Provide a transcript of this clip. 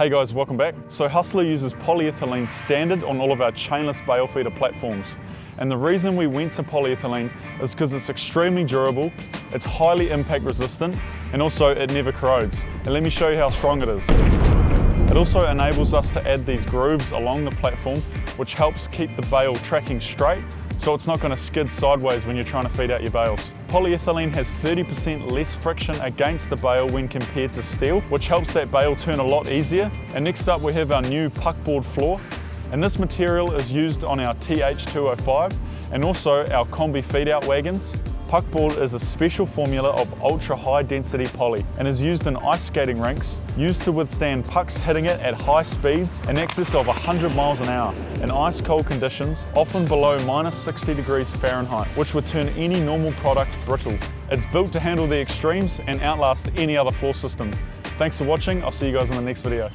Hey guys, welcome back. So Hustler uses polyethylene standard on all of our chainless bale feeder platforms. And the reason we went to polyethylene is because it's extremely durable, it's highly impact resistant, and also it never corrodes. And let me show you how strong it is. It also enables us to add these grooves along the platform, which helps keep the bale tracking straight, so it's not going to skid sideways when you're trying to feed out your bales. Polyethylene has 30% less friction against the bale when compared to steel, which helps that bale turn a lot easier. And next up we have our new puckboard floor. And this material is used on our TH205 and also our combi feed-out wagons. Puckboard is a special formula of ultra high density poly and is used in ice skating rinks, used to withstand pucks hitting it at high speeds in excess of 100 miles an hour in ice cold conditions, often below -60 degrees Fahrenheit, which would turn any normal product brittle. It's built to handle the extremes and outlast any other floor system. Thanks for watching, I'll see you guys in the next video.